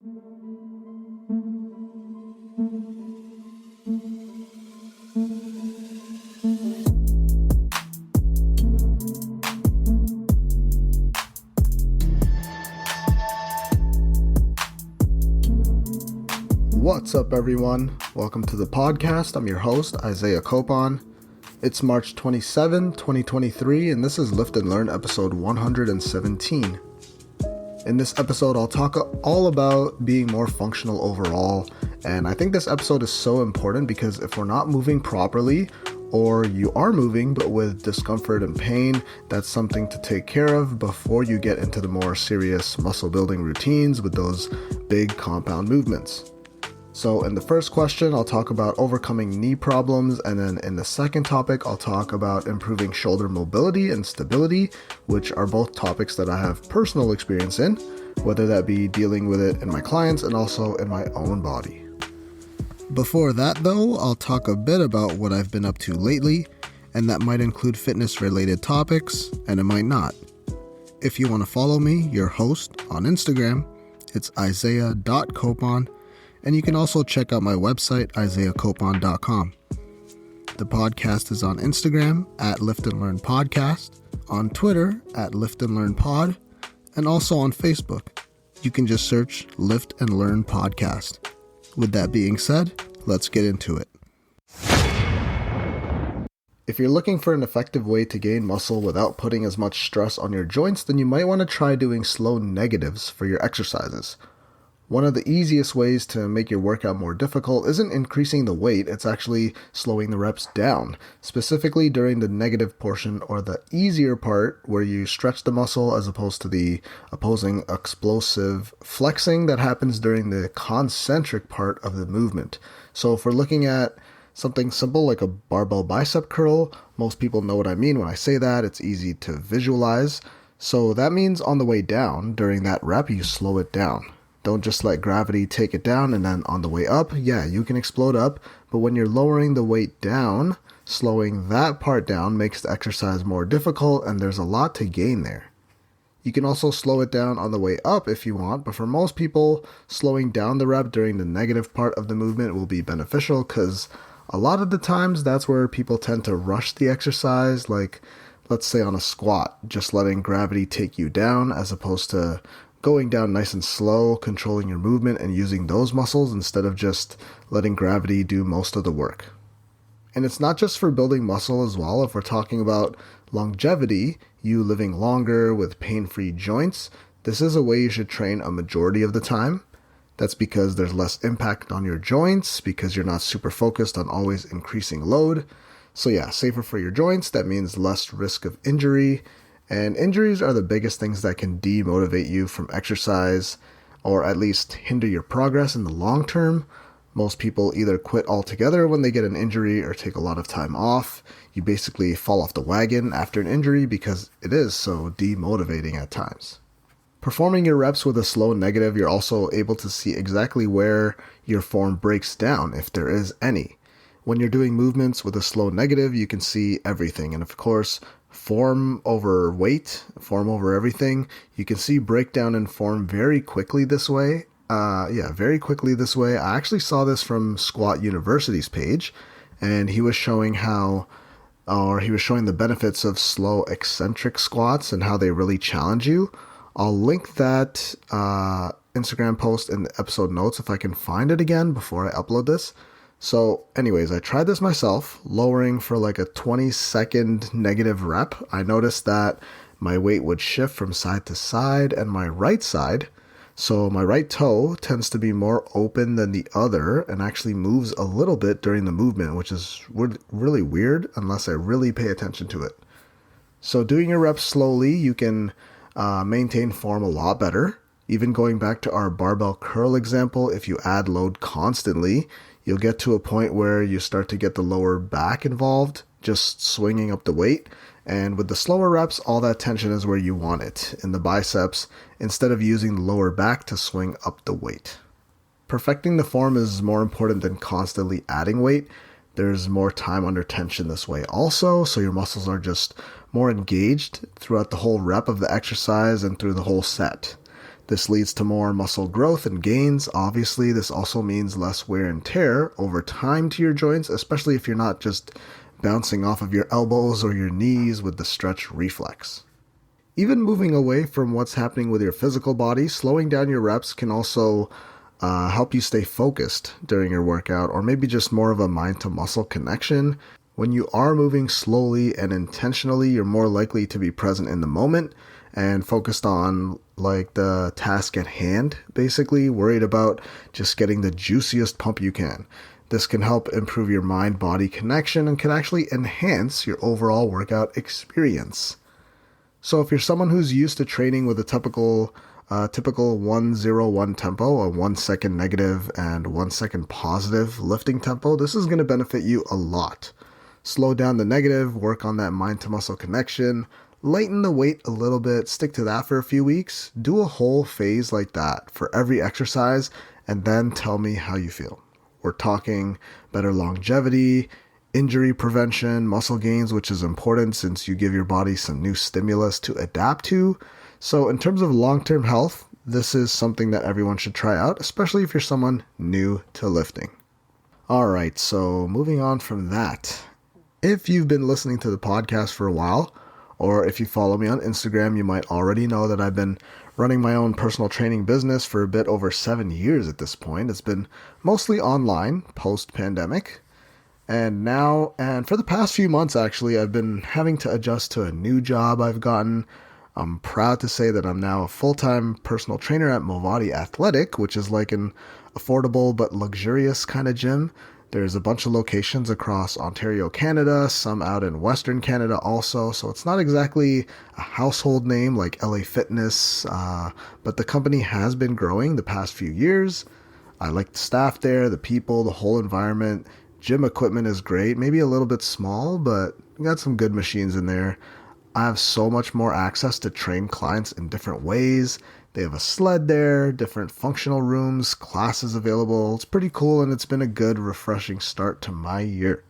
What's up, everyone? Welcome to the podcast. I'm your host, Isaiah Copon. It's March 27, 2023, and this is Lift and Learn episode 117. In this episode, I'll talk all about being more functional overall, and I think this episode is so important because if we're not moving properly, or you are moving but with discomfort and pain, that's something to take care of before you get into the more serious muscle building routines with those big compound movements. So in the first question, I'll talk about overcoming knee problems, and then in the second topic, I'll talk about improving shoulder mobility and stability, which are both topics that I have personal experience in, whether that be dealing with it in my clients and also in my own body. Before that though, I'll talk a bit about what I've been up to lately, and that might include fitness-related topics, and it might not. If you want to follow me, your host, on Instagram, it's isaiah.copon. And you can also check out my website, isaiahcopon.com. The podcast is on Instagram at Lift and Learn Podcast, on Twitter at Lift and Learn Pod, and also on Facebook. You can just search Lift and Learn Podcast. With that being said, let's get into it. If you're looking for an effective way to gain muscle without putting as much stress on your joints, then you might want to try doing slow negatives for your exercises. One of the easiest ways to make your workout more difficult isn't increasing the weight, it's actually slowing the reps down, specifically during the negative portion or the easier part where you stretch the muscle as opposed to the opposing explosive flexing that happens during the concentric part of the movement. So if we're looking at something simple like a barbell bicep curl, most people know what I mean when I say that, it's easy to visualize. So that means on the way down, during that rep, you slow it down. Don't just let gravity take it down, and then on the way up, yeah, you can explode up, but when you're lowering the weight down, slowing that part down makes the exercise more difficult, and there's a lot to gain there. You can also slow it down on the way up if you want, but for most people, slowing down the rep during the negative part of the movement will be beneficial because a lot of the times that's where people tend to rush the exercise, like let's say on a squat, just letting gravity take you down as opposed to going down nice and slow, controlling your movement and using those muscles instead of just letting gravity do most of the work. And it's not just for building muscle as well. If we're talking about longevity, you living longer with pain-free joints, this is a way you should train a majority of the time. That's because there's less impact on your joints, because you're not super focused on always increasing load. So yeah, safer for your joints, that means less risk of injury. And injuries are the biggest things that can demotivate you from exercise or at least hinder your progress in the long term. Most people either quit altogether when they get an injury or take a lot of time off. You basically fall off the wagon after an injury because it is so demotivating at times. Performing your reps with a slow negative, you're also able to see exactly where your form breaks down, if there is any. When you're doing movements with a slow negative, you can see everything. And of course, form over weight, form over everything. You can see breakdown in form very quickly this way. Very quickly this way. I actually saw this from Squat University's page, and he was showing the benefits of slow eccentric squats and how they really challenge you. I'll link that Instagram post in the episode notes if I can find it again before I upload this. So anyways, I tried this myself, lowering for like a 20-second negative rep. I noticed that my weight would shift from side to side and my right side. So my right toe tends to be more open than the other and actually moves a little bit during the movement, which is really weird unless I really pay attention to it. So doing your reps slowly, you can maintain form a lot better. Even going back to our barbell curl example, if you add load constantly, you'll get to a point where you start to get the lower back involved, just swinging up the weight. And with the slower reps, all that tension is where you want it, in the biceps, instead of using the lower back to swing up the weight. Perfecting the form is more important than constantly adding weight. There's more time under tension this way also, so your muscles are just more engaged throughout the whole rep of the exercise and through the whole set. This leads to more muscle growth and gains. Obviously, this also means less wear and tear over time to your joints, especially if you're not just bouncing off of your elbows or your knees with the stretch reflex. Even moving away from what's happening with your physical body, slowing down your reps can also help you stay focused during your workout, or maybe just more of a mind-to-muscle connection. When you are moving slowly and intentionally, you're more likely to be present in the moment and focused on like the task at hand, basically worried about just getting the juiciest pump you can. This can help improve your mind-body connection and can actually enhance your overall workout experience. So if you're someone who's used to training with a typical 1-0-1 tempo, a 1 second negative and 1 second positive lifting tempo, this is going to benefit you a lot. Slow down the negative, work on that mind-to-muscle connection, lighten the weight a little bit, stick to that for a few weeks, do a whole phase like that for every exercise, and then tell me how you feel. We're talking better longevity, injury prevention, muscle gains, which is important since you give your body some new stimulus to adapt to. So in terms of long-term health, this is something that everyone should try out, especially if you're someone new to lifting. All right, so moving on from that. If you've been listening to the podcast for a while, or if you follow me on Instagram, you might already know that I've been running my own personal training business for a bit over 7 years at this point. It's been mostly online post-pandemic. And for the past few months, actually, I've been having to adjust to a new job I've gotten. I'm proud to say that I'm now a full-time personal trainer at Movati Athletic, which is like an affordable but luxurious kind of gym. There's a bunch of locations across Ontario, Canada, some out in Western Canada also, so it's not exactly a household name like LA Fitness, but the company has been growing the past few years. I like the staff there, the people, the whole environment. Gym equipment is great, maybe a little bit small, but we got some good machines in there. I have so much more access to train clients in different ways. They have a sled there, different functional rooms, classes available. It's pretty cool, and it's been a good, refreshing start to my year.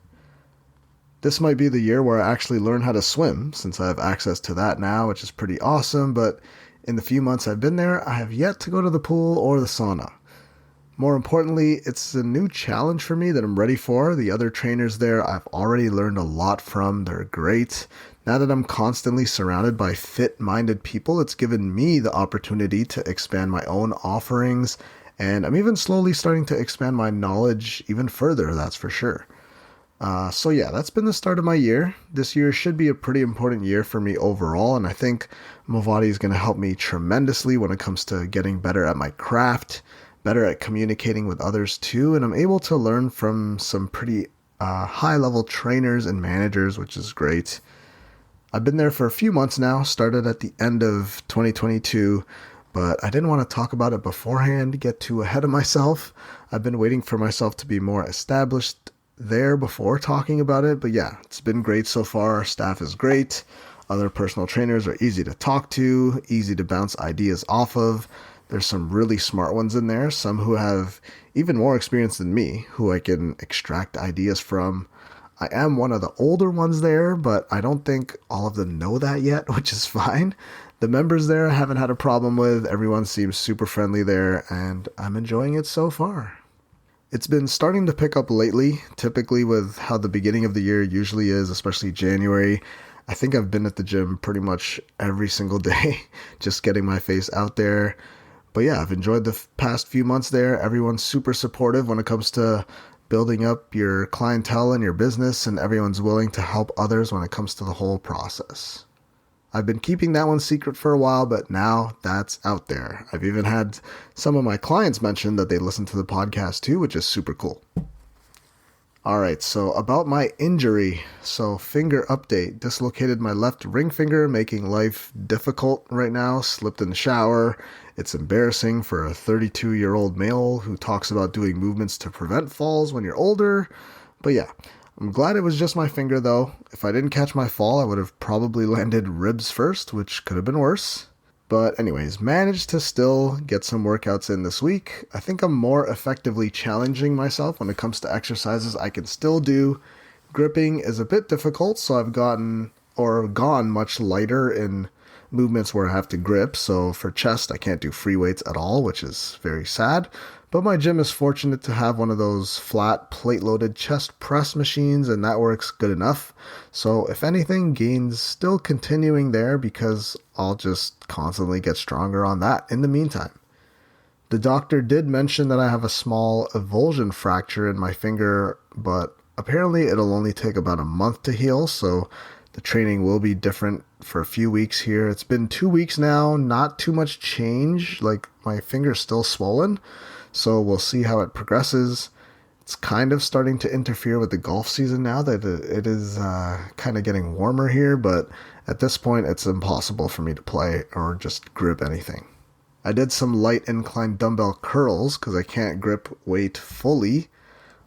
This might be the year where I actually learn how to swim, since I have access to that now, which is pretty awesome, but in the few months I've been there, I have yet to go to the pool or the sauna. More importantly, it's a new challenge for me that I'm ready for. The other trainers there I've already learned a lot from. They're great. Now that I'm constantly surrounded by fit-minded people, it's given me the opportunity to expand my own offerings, and I'm even slowly starting to expand my knowledge even further, that's for sure. So yeah, that's been the start of my year. This year should be a pretty important year for me overall, and I think Movati is going to help me tremendously when it comes to getting better at my craft, better at communicating with others too, and I'm able to learn from some pretty high-level trainers and managers, which is great. I've been there for a few months now, started at the end of 2022, but I didn't want to talk about it beforehand, get too ahead of myself. I've been waiting for myself to be more established there before talking about it, but yeah, it's been great so far. Our staff is great. Other personal trainers are easy to talk to, easy to bounce ideas off of. There's some really smart ones in there, some who have even more experience than me, who I can extract ideas from. I am one of the older ones there, but I don't think all of them know that yet, which is fine. The members there I haven't had a problem with. Everyone seems super friendly there, and I'm enjoying it so far. It's been starting to pick up lately, typically with how the beginning of the year usually is, especially January. I think I've been at the gym pretty much every single day, just getting my face out there. But yeah, I've enjoyed the past few months there. Everyone's super supportive when it comes to building up your clientele and your business, and everyone's willing to help others when it comes to the whole process. I've been keeping that one secret for a while, but now that's out there. I've even had some of my clients mention that they listen to the podcast too, which is super cool. All right, so about my injury. So finger update. Dislocated my left ring finger, making life difficult right now. Slipped in the shower. It's embarrassing for a 32-year-old male who talks about doing movements to prevent falls when you're older. But yeah, I'm glad it was just my finger though. If I didn't catch my fall, I would have probably landed ribs first, which could have been worse. But anyways, managed to still get some workouts in this week. I think I'm more effectively challenging myself when it comes to exercises I can still do. Gripping is a bit difficult, so I've gone much lighter in movements where I have to grip. So for chest, I can't do free weights at all, which is very sad. But my gym is fortunate to have one of those flat plate-loaded chest press machines, and that works good enough. So if anything, gain's still continuing there because I'll just constantly get stronger on that in the meantime. The doctor did mention that I have a small avulsion fracture in my finger, but apparently it'll only take about a month to heal, so the training will be different for a few weeks here. It's been 2 weeks now, not too much change, like my finger's still swollen, so we'll see how it progresses. It's kind of starting to interfere with the golf season now that it is kind of getting warmer here, but at this point it's impossible for me to play or just grip anything. I did some light incline dumbbell curls because I can't grip weight fully.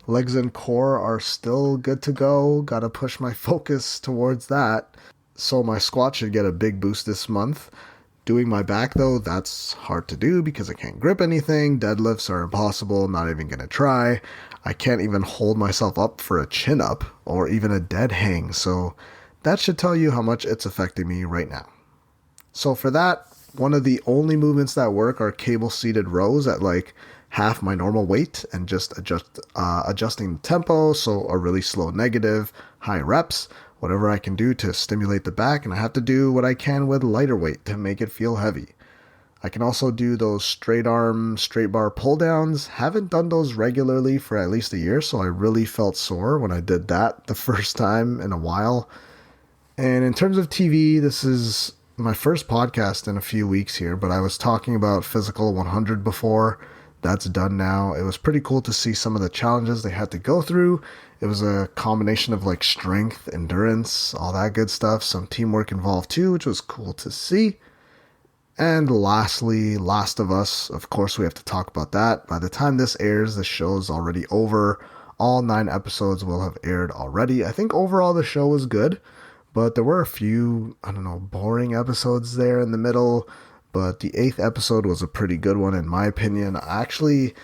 Legs and core are still good to go. Gotta push my focus towards that. So my squat should get a big boost this month. Doing my back though, that's hard to do because I can't grip anything. Deadlifts are impossible, not even gonna try. I can't even hold myself up for a chin up or even a dead hang. So that should tell you how much it's affecting me right now. So for that, one of the only movements that work are cable-seated rows at like half my normal weight and just adjusting the tempo, so a really slow negative, high reps, whatever I can do to stimulate the back, and I have to do what I can with lighter weight to make it feel heavy. I can also do those straight arm, straight bar pull downs. Haven't done those regularly for at least a year, so I really felt sore when I did that the first time in a while. And in terms of TV, this is my first podcast in a few weeks here, but I was talking about Physical 100 before. That's done now. It was pretty cool to see some of the challenges they had to go through. It was a combination of like strength, endurance, all that good stuff. Some teamwork involved too, which was cool to see. And lastly, Last of Us. Of course, we have to talk about that. By the time this airs, the show's already over. All 9 episodes will have aired already. I think overall the show was good, but there were a few, boring episodes there in the middle. But the 8th episode was a pretty good one in my opinion. I actually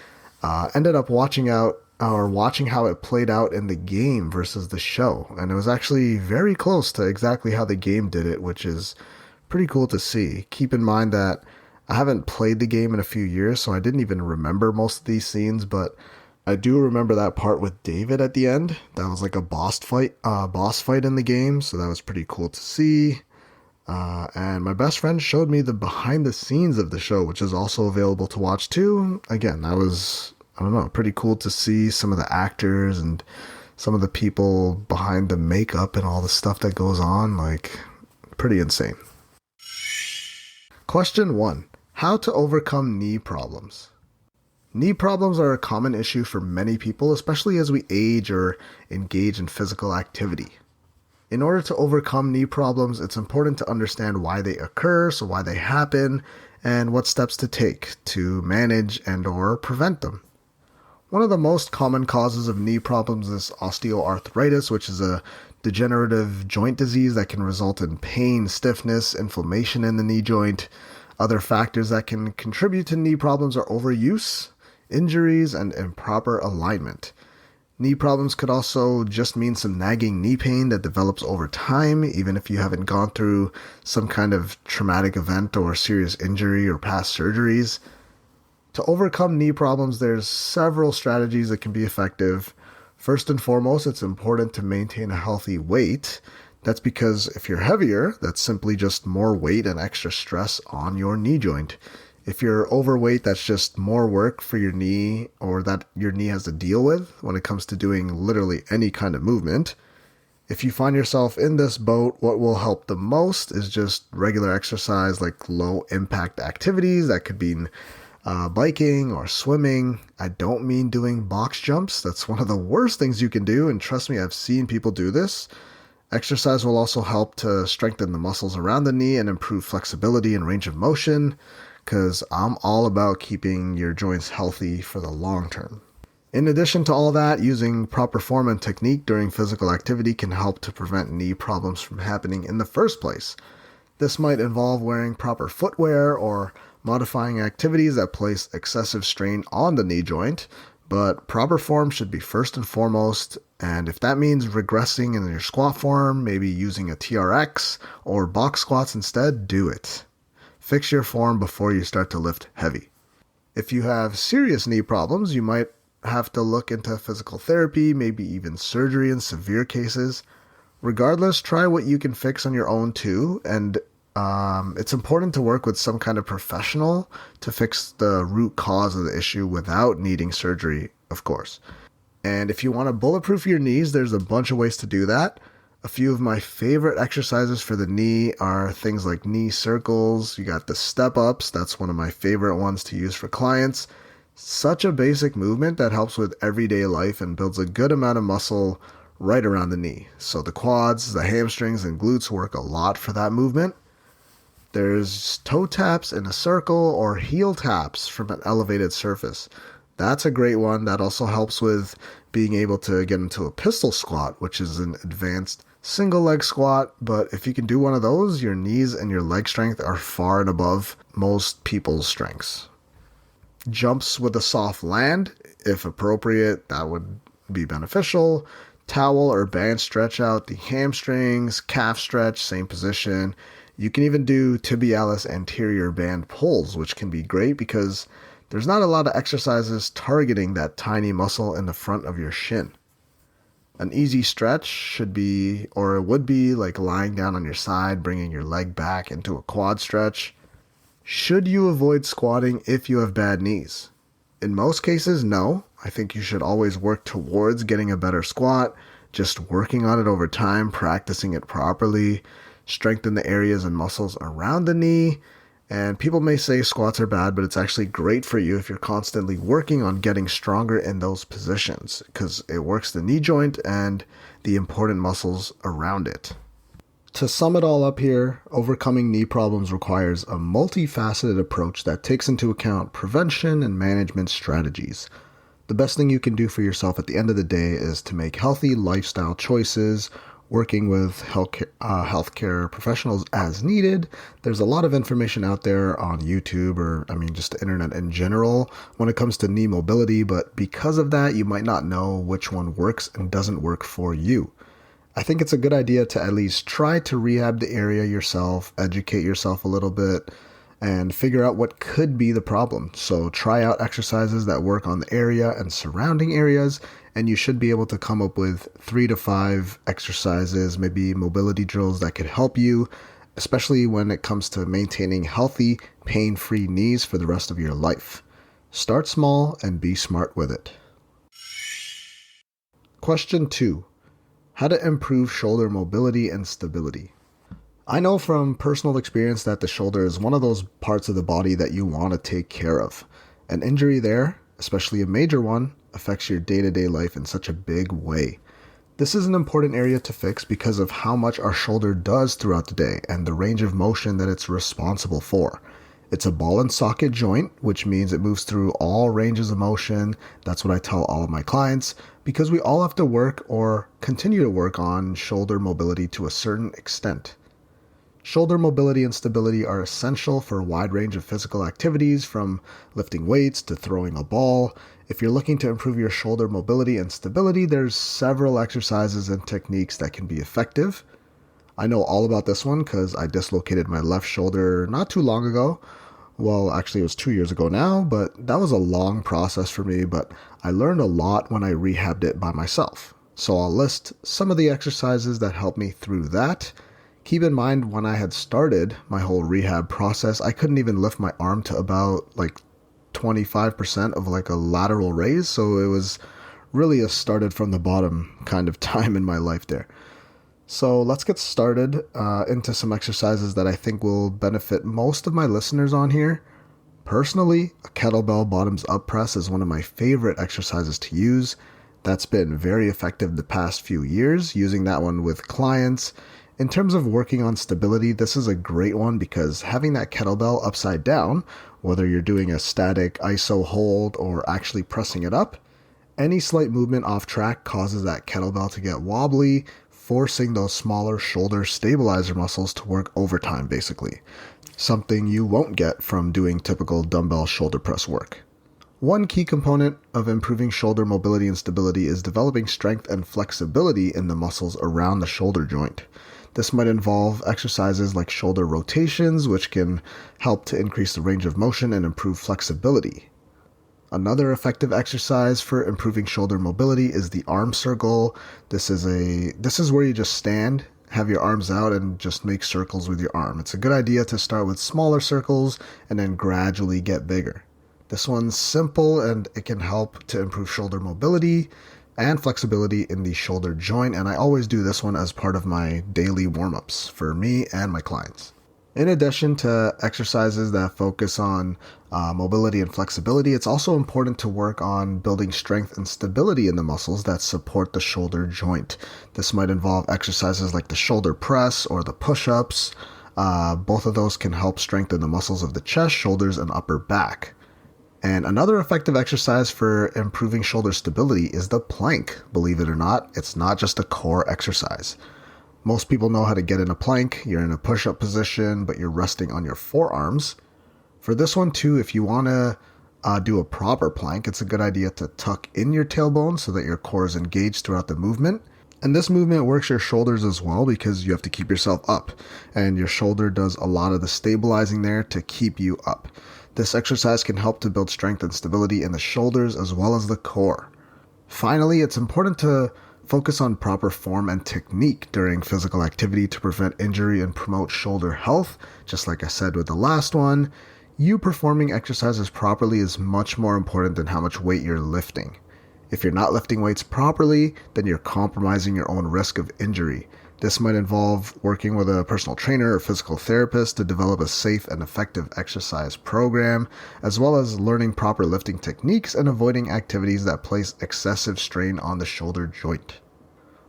ended up watching how it played out in the game versus the show. And it was actually very close to exactly how the game did it, which is pretty cool to see. Keep in mind that I haven't played the game in a few years, so I didn't even remember most of these scenes, but I do remember that part with David at the end. That was like a boss fight in the game, so that was pretty cool to see. And my best friend showed me the behind the scenes of the show, which is also available to watch too. Again, that was, pretty cool to see some of the actors and some of the people behind the makeup and all the stuff that goes on. Like, pretty insane. Question 1. How to overcome knee problems. Knee problems are a common issue for many people, especially as we age or engage in physical activity. In order to overcome knee problems, it's important to understand why they occur, so why they happen, and what steps to take to manage and or prevent them. One of the most common causes of knee problems is osteoarthritis, which is a degenerative joint disease that can result in pain, stiffness, inflammation in the knee joint. Other factors that can contribute to knee problems are overuse, injuries, and improper alignment. Knee problems could also just mean some nagging knee pain that develops over time, even if you haven't gone through some kind of traumatic event or serious injury or past surgeries. To overcome knee problems, there's several strategies that can be effective. First and foremost, it's important to maintain a healthy weight. That's because if you're heavier, that's simply just more weight and extra stress on your knee joint. If you're overweight, that's just more work for your knee, or that your knee has to deal with when it comes to doing literally any kind of movement. If you find yourself in this boat, what will help the most is just regular exercise, like low impact activities. That could be biking or swimming. I don't mean doing box jumps. That's one of the worst things you can do, and trust me, I've seen people do this. Exercise will also help to strengthen the muscles around the knee and improve flexibility and range of motion, because I'm all about keeping your joints healthy for the long term. In addition to all that, using proper form and technique during physical activity can help to prevent knee problems from happening in the first place. This might involve wearing proper footwear or modifying activities that place excessive strain on the knee joint, But proper form should be first and foremost, and if that means regressing in your squat form, maybe using a TRX or box squats instead, do it. Fix your form before you start to lift heavy. If you have serious knee problems, you might have to look into physical therapy, maybe even surgery in severe cases. Regardless, try what you can fix on your own too, and it's important to work with some kind of professional to fix the root cause of the issue without needing surgery, of course. And if you want to bulletproof your knees, there's a bunch of ways to do that. A few of my favorite exercises for the knee are things like knee circles. You got the step ups. That's one of my favorite ones to use for clients. Such a basic movement that helps with everyday life and builds a good amount of muscle right around the knee. So the quads, the hamstrings, and glutes work a lot for that movement. There's toe taps in a circle or heel taps from an elevated surface. That's a great one. That also helps with being able to get into a pistol squat, which is an advanced single leg squat. But if you can do one of those, your knees and your leg strength are far and above most people's strengths. Jumps with a soft land, if appropriate, that would be beneficial. Towel or band stretch out the hamstrings, calf stretch, same position. You can even do tibialis anterior band pulls, which can be great because there's not a lot of exercises targeting that tiny muscle in the front of your shin. An easy stretch should be, or it would be, like lying down on your side, bringing your leg back into a quad stretch. Should you avoid squatting if you have bad knees? In most cases, no. I think you should always work towards getting a better squat, just working on it over time, practicing it properly, strengthen the areas and muscles around the knee. And people may say squats are bad, but it's actually great for you if you're constantly working on getting stronger in those positions because it works the knee joint and the important muscles around it. To sum it all up here, overcoming knee problems requires a multifaceted approach that takes into account prevention and management strategies. The best thing you can do for yourself at the end of the day is to make healthy lifestyle choices, working with healthcare professionals as needed. There's a lot of information out there on YouTube or, just the internet in general when it comes to knee mobility, but because of that, you might not know which one works and doesn't work for you. I think it's a good idea to at least try to rehab the area yourself, educate yourself a little bit, and figure out what could be the problem. So try out exercises that work on the area and surrounding areas, and you should be able to come up with 3 to 5 exercises, maybe mobility drills that could help you, especially when it comes to maintaining healthy, pain-free knees for the rest of your life. Start small and be smart with it. Question 2. How to improve shoulder mobility and stability. I know from personal experience that the shoulder is one of those parts of the body that you want to take care of. An injury there, especially a major one, affects your day-to-day life in such a big way. This is an important area to fix because of how much our shoulder does throughout the day and the range of motion that it's responsible for. It's a ball and socket joint, which means it moves through all ranges of motion. That's what I tell all of my clients, because we all have to work or continue to work on shoulder mobility to a certain extent. Shoulder mobility and stability are essential for a wide range of physical activities, from lifting weights to throwing a ball. If you're looking to improve your shoulder mobility and stability, there's several exercises and techniques that can be effective. I know all about this one because I dislocated my left shoulder not too long ago. Well, actually it was 2 years ago now, but that was a long process for me, but I learned a lot when I rehabbed it by myself. So I'll list some of the exercises that helped me through that. Keep in mind, when I had started my whole rehab process, I couldn't even lift my arm to about 25% of a lateral raise. So it was really a started from the bottom kind of time in my life there. So let's get started into some exercises that I think will benefit most of my listeners on here. Personally, a kettlebell bottoms up press is one of my favorite exercises to use. That's been very effective the past few years, using that one with clients. In terms of working on stability, this is a great one because having that kettlebell upside down, whether you're doing a static iso hold or actually pressing it up, any slight movement off track causes that kettlebell to get wobbly, forcing those smaller shoulder stabilizer muscles to work overtime basically. Something you won't get from doing typical dumbbell shoulder press work. One key component of improving shoulder mobility and stability is developing strength and flexibility in the muscles around the shoulder joint. This might involve exercises like shoulder rotations, which can help to increase the range of motion and improve flexibility. Another effective exercise for improving shoulder mobility is the arm circle. This is where you just stand, have your arms out, and just make circles with your arm. It's a good idea to start with smaller circles and then gradually get bigger. This one's simple and it can help to improve shoulder mobility and flexibility in the shoulder joint, and I always do this one as part of my daily warm-ups for me and my clients. In addition to exercises that focus on mobility and flexibility, it's also important to work on building strength and stability in the muscles that support the shoulder joint. This might involve exercises like the shoulder press or the push-ups. Both of those can help strengthen the muscles of the chest, shoulders, and upper back. And another effective exercise for improving shoulder stability is the plank. Believe it or not, it's not just a core exercise. Most people know how to get in a plank. You're in a push-up position, but you're resting on your forearms. For this one too, if you want to do a proper plank, it's a good idea to tuck in your tailbone so that your core is engaged throughout the movement. And this movement works your shoulders as well because you have to keep yourself up. And your shoulder does a lot of the stabilizing there to keep you up. This exercise can help to build strength and stability in the shoulders as well as the core. Finally, it's important to focus on proper form and technique during physical activity to prevent injury and promote shoulder health. Just like I said with the last one, you performing exercises properly is much more important than how much weight you're lifting. If you're not lifting weights properly, then you're compromising your own risk of injury. This might involve working with a personal trainer or physical therapist to develop a safe and effective exercise program, as well as learning proper lifting techniques and avoiding activities that place excessive strain on the shoulder joint.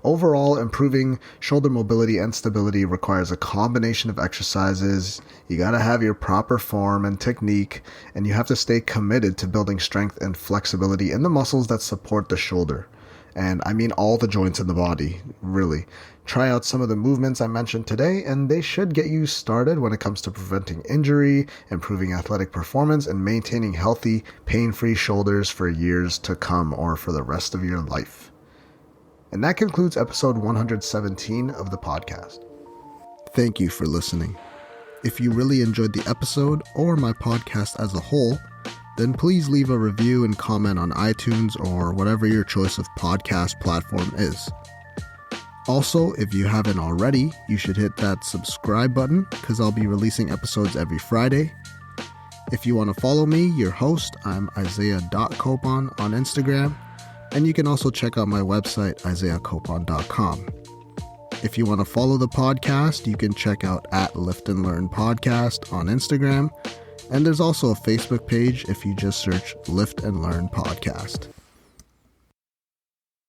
Overall, improving shoulder mobility and stability requires a combination of exercises. You gotta have your proper form and technique, and you have to stay committed to building strength and flexibility in the muscles that support the shoulder. And I mean all the joints in the body, really. Try out some of the movements I mentioned today, and they should get you started when it comes to preventing injury, improving athletic performance, and maintaining healthy, pain-free shoulders for years to come or for the rest of your life. And that concludes episode 117 of the podcast. Thank you for listening. If you really enjoyed the episode or my podcast as a whole, then please leave a review and comment on iTunes or whatever your choice of podcast platform is. Also, if you haven't already, you should hit that subscribe button because I'll be releasing episodes every Friday. If you want to follow me, your host, I'm Isaiah.Copon on Instagram, and you can also check out my website, isaiahcopon.com. If you want to follow the podcast, you can check out @Lift and Learn Podcast on Instagram, and there's also a Facebook page if you just search Lift and Learn Podcast.